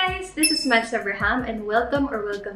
guys! This is Madz Abraham and welcome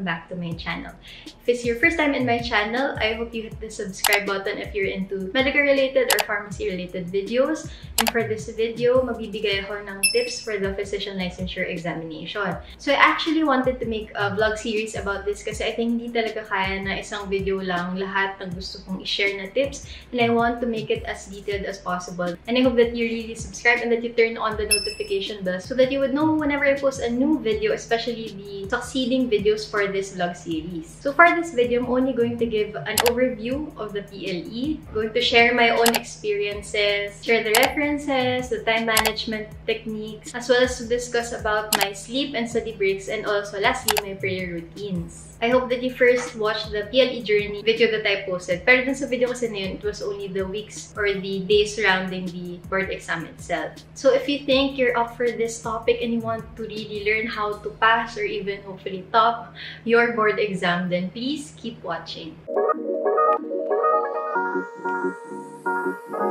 back to my channel. If it's your first time in my channel, I hope you hit the subscribe button if you're into medical-related or pharmacy-related videos. And for this video, magbibigay ako ng tips for the physician licensure examination. So I actually wanted to make a vlog series about this kasi I think hindi talaga kaya na isang video lang lahat ng gusto kong i-share na tips. And I want to make it as detailed as possible. And I hope that you really subscribe and that you turn on the notification bell so that you would know whenever I post a new video, especially the succeeding videos for this vlog series. So for this video, I'm only going to give an overview of the PLE, going to share my own experiences, share the references, the time management techniques, as well as to discuss about my sleep and study breaks, and also lastly, my prayer routines. I hope that you first watched the PLE journey video that I posted. Pero dun sa video kasi na yun, it was only the weeks or the days surrounding the board exam itself. So if you think you're up for this topic and you want to really learn how to pass or even hopefully top your board exam, then please keep watching.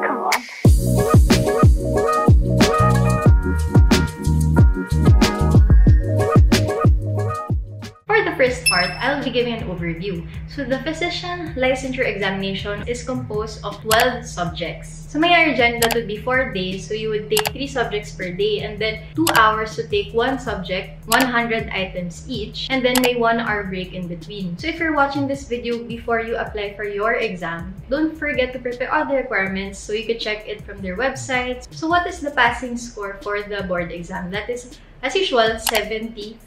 Come on. For the first part, I'll be giving an overview. So the physician licensure examination is composed of 12 subjects. So mangyayari dyan, that would be 4 days. So you would take 3 subjects per day and then 2 hours to take 1 subject, 100 items each, and then may 1 hour break in between. So if you're watching this video before you apply for your exam, don't forget to prepare all the requirements so you can check it from their website. So what is the passing score for the board exam? That is, as usual, 75.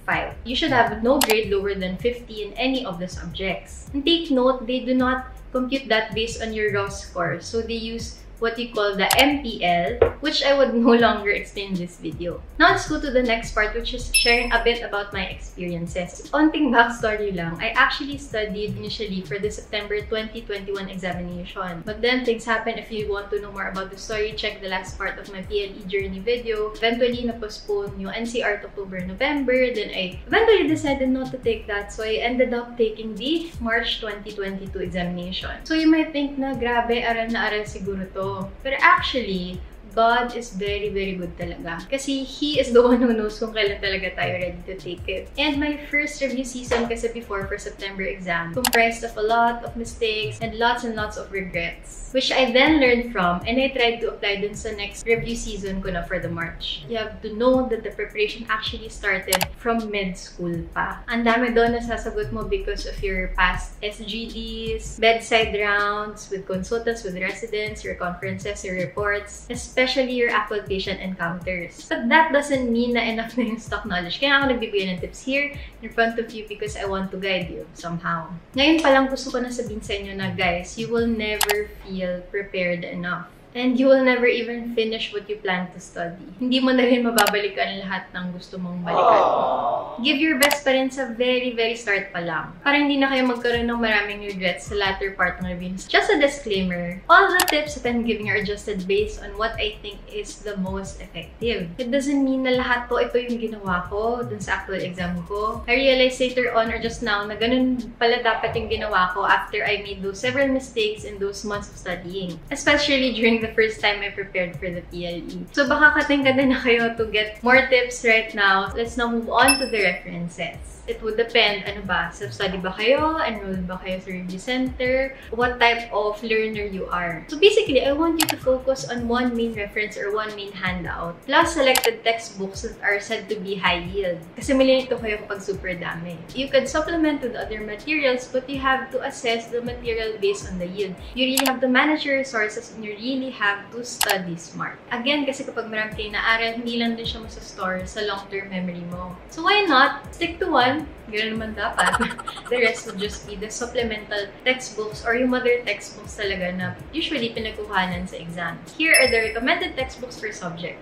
You should have no grade lower than 50 in any of the subjects. And take note, they do not compute that based on your raw score. So they use what you call the MPL, which I would no longer explain in this video. Now let's go to the next part, which is sharing a bit about my experiences. Onting backstory lang, I actually studied initially for the September 2021 examination. But then things happened. If you want to know more about the story, check the last part of my PLE journey video. Eventually, na-postpone yung NCR to October, November. Then I eventually decided not to take that. So I ended up taking the March 2022 examination. So you might think na grabe, aral na aral siguro to. But actually, God is very, very good talaga. Kasi He is the one who knows kung kailan talaga tayo ready to take it. And my first review season kasi before for September exam comprised of a lot of mistakes and lots of regrets, which I then learned from and I tried to apply dun sa next review season ko na for the March. You have to know that the preparation actually started from med-school pa. Ang dami doon na sasagot mo because of your past SGDs, bedside rounds with consultants, with residents, your conferences, your reports, especially your actual patient encounters. But that doesn't mean na enough na yung stock knowledge. Kaya ako nagbibigay ng tips here in front of you because I want to guide you somehow. Ngayon pa lang gusto ko na sabihin sa inyo na guys, you will never feel prepared enough. And you will never even finish what you plan to study. Hindi mo na rin mababalikan lahat ng gusto mong balikan. Give your best pa rin sa very start pa lang. Para hindi na kayo magkaroon ng maraming regrets sa latter part ng review. Just a disclaimer, all the tips that I'm giving are adjusted based on what I think is the most effective. It doesn't mean na lahat to ito yung ginawa ko dun sa actual exam ko. I realized later on or just now na ganun pala dapat yung ginawa ko after I made those several mistakes in those months of studying. Especially during the first time I prepared for the PLE. So baka kating-ganda na kayo to get more tips right now. Let's now move on to the references. It would depend, ano ba, self-study ba kayo? Enrolled ba kayo sa review center? What type of learner you are? So basically, I want you to focus on one main reference or one main handout, plus selected textbooks that are said to be high yield. Kasi malilito kayo kapag super dami. You could supplement with other materials, but you have to assess the material based on the yield. You really have to manage your resources and you really have to study smart. Again, kasi kapag marami kayo naaral, hindi lang din siya masastore sa long-term memory mo. So why not stick to one? Ganun naman dapat. The rest would just be the supplemental textbooks or yung mother textbooks talaga na usually pinagkuhanan sa exams. Here are the recommended textbooks per subject.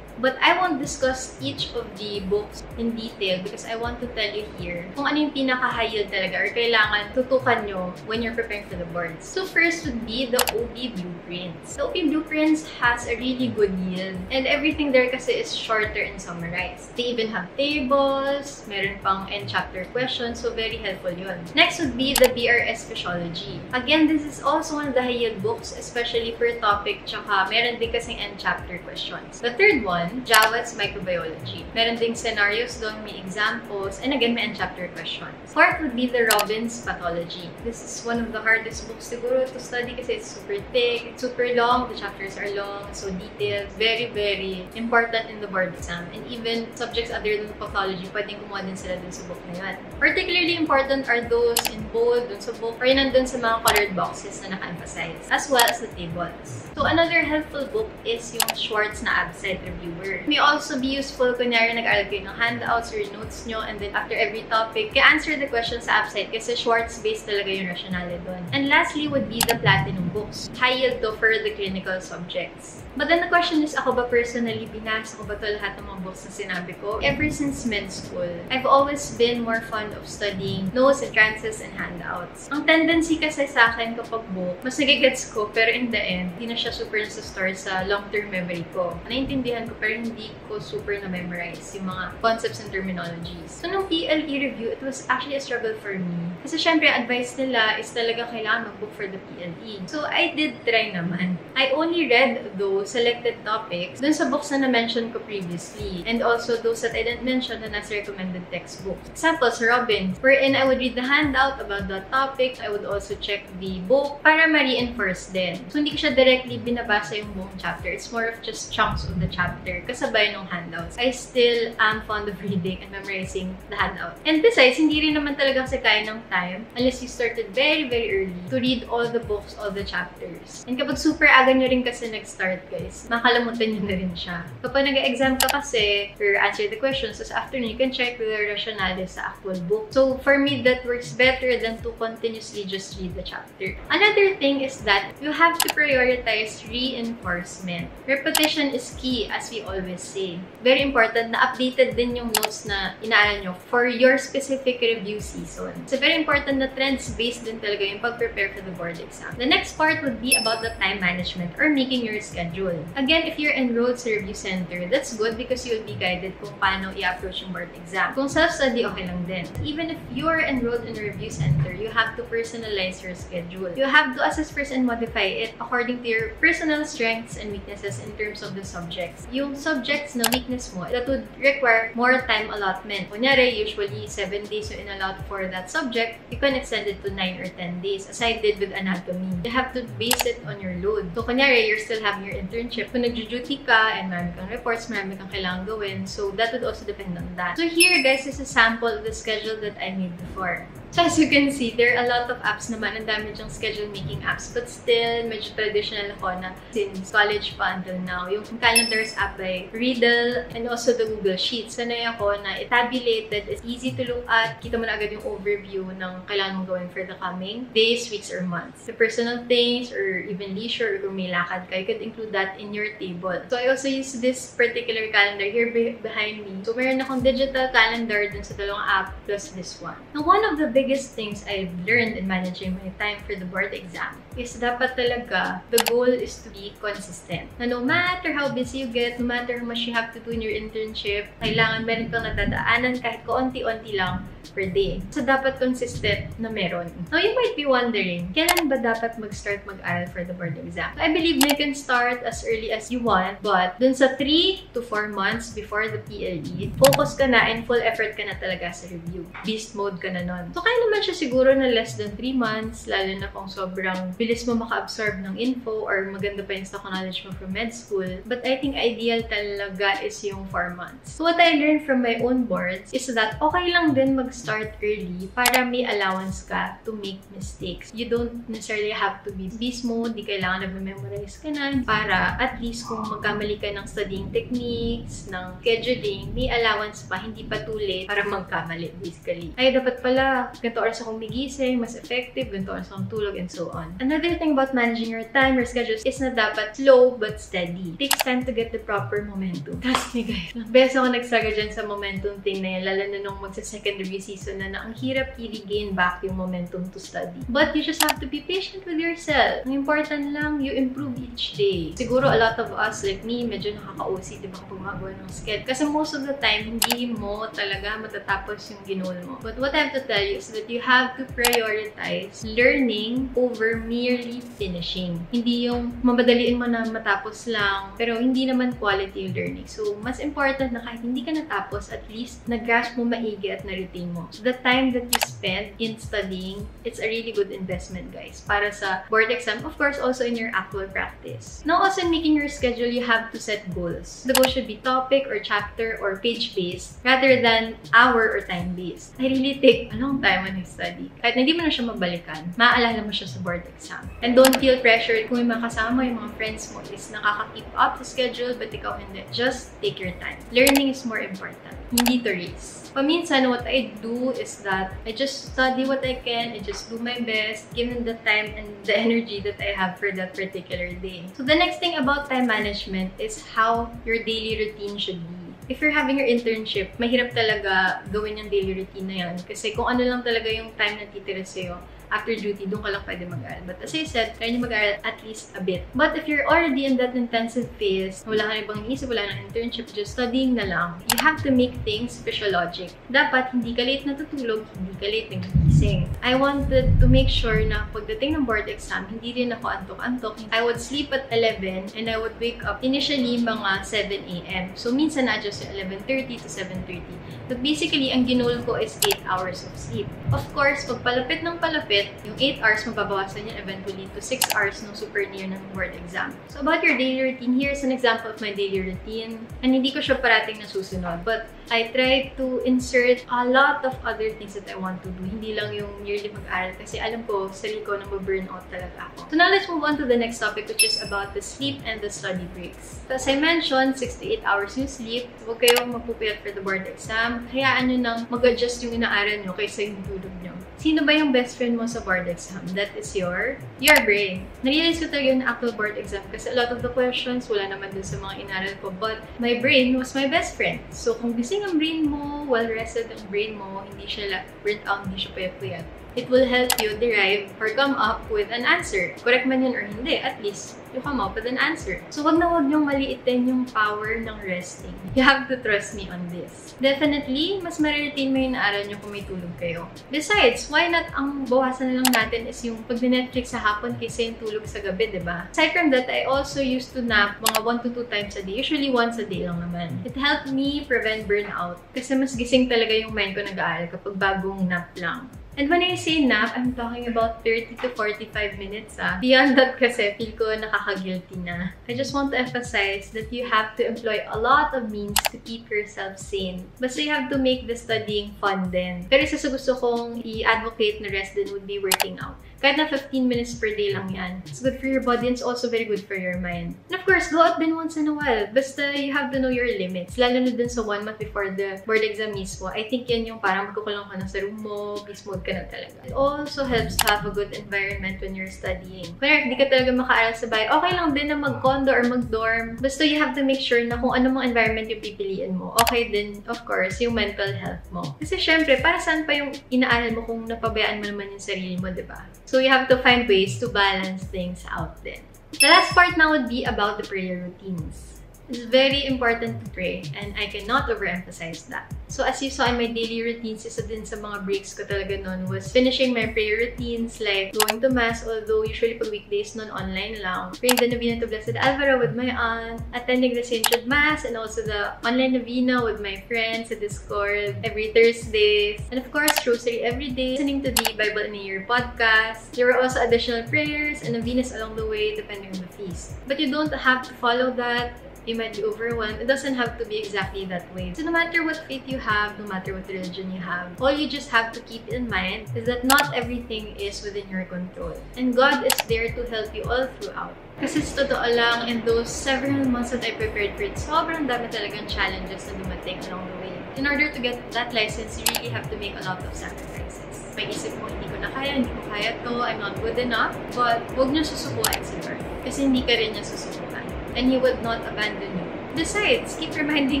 But I won't discuss each of the books in detail because I want to tell you here kung ano yung pinaka-high yield talaga or kailangan tutukan nyo when you're preparing for the boards. So first would be the OB blueprints. The OB blueprints has a really good yield and everything there kasi is shorter and summarized. They even have tables, meron pang end chapter questions, so very helpful yun. Next would be the BRS Physiology. Again, this is also one of the high yield books, especially per topic, tsaka meron din kasing end chapter questions. The third one 1, Java's Microbiology. Meron ding scenarios doon, may examples, and again, may chapter questions. Fourth would be the Robbins Pathology. This is one of the hardest books siguro to study kasi it's super thick, it's super long, the chapters are long, so detailed, very, very important in the board exam. And even subjects other than pathology, pwedeng kumuha din sila dun sa book na yun. Particularly important are those in bold, dun sa book, or nandun sa mga colored boxes na naka-emphasize, as well as the tables. So another helpful book is yung Schwartz na Absent Reviewer. It may also be useful kunyari nag-aral kayo ng handouts or notes nyo, and then after every topic, answer the questions sa Absent kasi Schwartz-based talaga yung rationale doon. And lastly would be the Platinum books. High yield to for the clinical subjects. But then the question is, ako ba personally, binasa ko ba ito lahat ng mga books na sinabi ko? Ever since med school, I've always been more fond of studying notes, entrances, and handouts. Ang tendency kasi sa akin kapag book, mas nagigets ko, pero in the end, hindi na siya super nasa-store sa long-term memory ko. Naintindihan ko, pero hindi ko super na-memorize yung mga concepts and terminologies. So, nung PLE review, it was actually a struggle for me. Kasi syempre, advice nila is talaga kailangan mag-book for the PLE. So, I did try naman. I only read those selected topics dun sa books na na-mention ko previously. And also those that I didn't mention na nasa recommended textbooks. Example, sa Robbins, wherein I would read the handout about that topic. I would also check the book para ma-reinforce din. So, hindi ko siya directly binabasa yung buong chapter. It's more of just chunks of the chapter kasabay ng handouts. I still am fond of reading and memorizing the handout. And besides, hindi rin naman talaga kasi kaya ng time unless you started very, very early to read all the books, all the chapters. And kapag super aga nyo rin kasi nag-start, guys, makalimutan nyo na rin siya. Kapag nag-exam ka kasi, or answer the questions, so sa afternoon, you can check the rationale sa actual book. So, for me, that works better than to continuously just read the chapter. Another thing is that you have to prioritize reinforcement. Repetition is key, as we always say. Very important na updated din yung notes na inaaral nyo for your specific review season. It's very important na trends-based din talaga yung pag-prepare for the board exam. The next part would be about the time management or making your schedule. Again, if you're enrolled sa review center, that's good because you'll be guided kung paano i-approach yung board exam. Kung self-study, okay lang din. Even if you're enrolled in a review center, you have to personalize your schedule. You have to assess first and modify it according to your personal strengths and weaknesses in terms of the subjects. Yung subjects na weakness mo, that would require more time allotment. Kunyari, usually 7 days you in-allot for that subject, you can extend it to 9 or 10 days, as I did with anatomy. You have to base it on your load. So, kunyari, you're still having your internship. Kung nag-duty ka and marami kang reports, marami kang kailangan gawin. So, that would also depend on that. So, here, guys, is a sample of the schedule that I made before. So, as you can see, there are a lot of apps naman. Ang dami dyang schedule-making apps. But still, medyo traditional ako na since college pa until now. Yung calendars app by Riddle and also the Google Sheets. Sanay ako na tabulated, is easy to look at. Kita mo na agad yung overview ng kailangan mong gawin for the coming days, weeks, or months. The personal things or even leisure or kung may lakad ka, you could include that in your table. So, I also use this particular calendar here behind me. So, meron akong digital calendar dun sa dalawang app plus this one. Now, one of the biggest things I've learned in managing my time for the board exam is dapat talaga the goal is to be consistent. Na no matter how busy you get, no matter how much you have to do in your internship, kailangan meron kang natadaanan kahit kaunti-unti lang per day. So, dapat consistent na meron. Now, you might be wondering, kailan ba dapat mag-start mag-aral for the board exam? So, I believe you can start as early as you want, but dun sa 3 to 4 months before the PLE, focus ka na and full effort ka na talaga sa review. Beast mode ka na nun. So, kaya naman siya siguro na less than 3 months, lalo na kung sobrang bilis mo maka-absorb ng info or maganda pa yung stock knowledge mo from med school. But I think ideal talaga is yung 4 months. So, what I learned from my own boards is that okay lang din mag-start early para may allowance ka to make mistakes. You don't necessarily have to be beast mode, di kailangan na-memorize ka na para at least kung magkamali ka ng studying techniques, ng scheduling, may allowance pa, hindi pa too late para magkamali, basically. Ay, dapat pala, ganito oras akong migising, mas effective, ganito oras akong tulog, and so on. Another thing about managing your time, your schedules, is na dapat slow but steady. It takes time to get the proper momentum. Trust me, guys. Best ako nagsaga dyan sa momentum thing na yan, lalo na nung magsa-secondary season na ang hirap i-regain back yung momentum to study. But you just have to be patient with yourself. Ang important lang, you improve each day. Siguro a lot of us, like me, medyo nakaka-OC, diba, kapag magawa ng sked. Kasi most of the time, hindi mo talaga matatapos yung ginol mo. But what I have to tell you is that you have to prioritize learning over merely finishing. Hindi yung mamadaliin mo na matapos lang, pero hindi naman quality yung learning. So, mas important na kahit hindi ka natapos, at least nag-grasp mo maigi at na-retain mo. So, the time that you spend in studying, it's a really good investment, guys, para sa board exam. Of course, also in your actual practice. Now, also in making your schedule, you have to set goals. The goal should be topic or chapter or page-based rather than hour or time-based. I really take a long time when I study. Kahit hindi mo na siya mabalikan, maaalala mo siya sa board exam. And don't feel pressured kung may makasama yung mga friends mo is nakaka-keep up sa schedule but ikaw hindi. Just take your time. Learning is more important. Hindi to race. Paminsan, what I do is that I just study what I can, I just do my best, given the time and the energy that I have for that particular day. So the next thing about time management is how your daily routine should be. If you're having your internship, mahirap talaga gawin yung daily routine na yan. Kasi kung ano lang talaga yung time na titira sa'yo, after duty, doon ka lang pwede mag-aral. But as I said, try nyo mag-aral at least a bit. But if you're already in that intensive phase, wala ka na ibang iniisip, wala na internship, just studying na lang, you have to make things physiologic. Dapat, hindi ka late natutulog, hindi ka late nagigising. I wanted to make sure na pagdating ng board exam, hindi rin ako antok-antok. I would sleep at 11 and I would wake up initially mga 7 a.m. So, minsan na-adjust yung 11:30 to 7:30. But basically, ang ginol ko is 8 hours of sleep. Of course, pag palapit ng palapit, yung 8 hours, mababawasan yan eventually to 6 hours nung super near ng board exam. So, about your daily routine, here's an example of my daily routine. And hindi ko siya parating nasusunod. But I try to insert a lot of other things that I want to do. Hindi lang yung yearly mag-aral. Kasi alam ko, sarili ko na ma-burnout talaga ako. So, now let's move on to the next topic, which is about the sleep and the study breaks. So, as I mentioned, 6 to 8 hours yung sleep. Huwag kayong magpupuyat for the board exam. Hayaan nyo nang mag-adjust yung inaaral nyo kaysa yung tulog nyo. Sino ba yung best friend mo sa board exam? That is your brain. Narealize ko talaga yung actual board exam kasi a lot of the questions wala naman dun sa mga inaral ko. But my brain was my best friend. So kung gising ang brain mo, well-rested ang brain mo, hindi siya burnt out, hindi siya puyat-puyat, it will help you derive or come up with an answer. Correct man yun or hindi, at least you come up with an answer. So, wag niyong maliitin yung power ng resting. You have to trust me on this. Definitely, mas ma-retain mo yung naaral niyo kung may tulog kayo. Besides, why not ang bawasan na lang natin is yung pag-Netflix sa hapon kaysa yung tulog sa gabi, diba? Aside from that, I also used to nap mga 1 to 2 times a day. Usually, once a day lang naman. It helped me prevent burnout kasi mas gising talaga yung mind ko nag-aaral kapag bagong nap lang. And when I say nap, I'm talking about 30 to 45 minutes. Beyond that kasi, feel ko nakaka-guilty na. I just want to emphasize that you have to employ a lot of means to keep yourself sane. Basta you have to make the studying fun din. Pero isa sa gusto kong i-advocate na rest din would be working out. Kahit na 15 minutes per day lang yan. It's good for your body and it's also very good for your mind. And of course, go out din once in a while. Basta you have to know your limits. Lalo na dun sa 1 month before the board exam mismo. I think yan yung parang magkukulong ka na sa room mo, peace mode ka na talaga. It also helps to have a good environment when you're studying. Kaya hindi ka talaga makaaral sa bahay, okay lang din na mag-condo or mag-dorm. Basta you have to make sure na kung ano mga environment yung pipiliin mo. Okay din, of course, yung mental health mo. Kasi syempre, para saan pa yung inaaral mo kung napabayaan mo naman yung sarili mo, diba? So you have to find ways to balance things out then. The last part now would be about the prayer routines. It's very important to pray and I cannot overemphasize that. So as you saw in my daily routines, isa din sa mga breaks ko talaga nun was finishing my prayer routines like going to mass, although usually pag weekdays nun online lang. Praying the Novena to Blessed Alvaro with my aunt, attending the St. Jude Mass, and also the online Novena with my friends sa Discord every Thursdays. And of course, Rosary every day, listening to the Bible in a Year podcast. There were also additional prayers and novenas along the way depending on the feast. But you don't have to follow that. You might be overwhelmed. It doesn't have to be exactly that way. So no matter what faith you have, no matter what religion you have, all you just have to keep in mind is that not everything is within your control. And God is there to help you all throughout. Kasi sa totoo lang, in those several months that I prepared for it, sobrang dami talagang challenges na dumating along the way. In order to get that license, you really have to make a lot of sacrifices. May isip mo, hindi ko na kaya, hindi ko kaya to, I'm not good enough. But huwag niyo susubukan si Lord. Kasi hindi ka rin niya susubukan. And He would not abandon you. Besides, keep reminding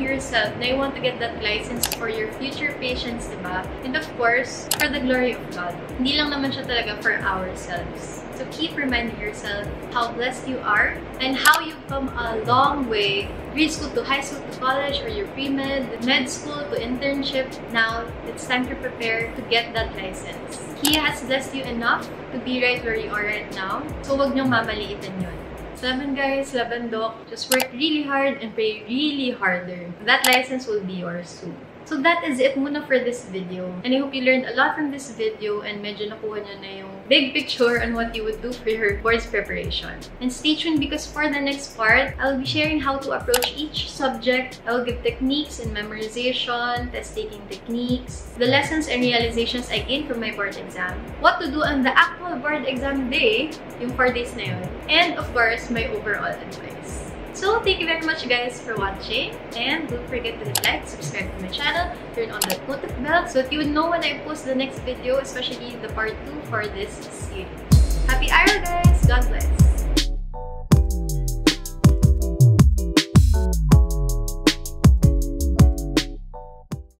yourself na you want to get that license for your future patients, diba? And of course, for the glory of God. Hindi lang naman siya talaga for ourselves. So keep reminding yourself how blessed you are and how you've come a long way. Grade school to high school to college, or your pre-med, med school to internship. Now, it's time to prepare to get that license. He has blessed you enough to be right where you are right now. So wag niyong mamaliitin yun. Laban guys, laban doc. Just work really hard and pray really harder. That license will be yours soon. So that is it muna for this video. And I hope you learned a lot from this video and medyo nakuha nyo na yung big picture on what you would do for your board's preparation. And stay tuned because for the next part, I'll be sharing how to approach each subject. I'll give techniques in memorization, test-taking techniques, the lessons and realizations I gained from my board exam, what to do on the actual board exam day, yung 4 days na yun, and of course, my overall advice. So, thank you very much guys for watching, and don't forget to hit like, subscribe to my channel, turn on that notif bell so that you would know when I post the next video, especially the part 2 for this series. Happy aral guys! God bless!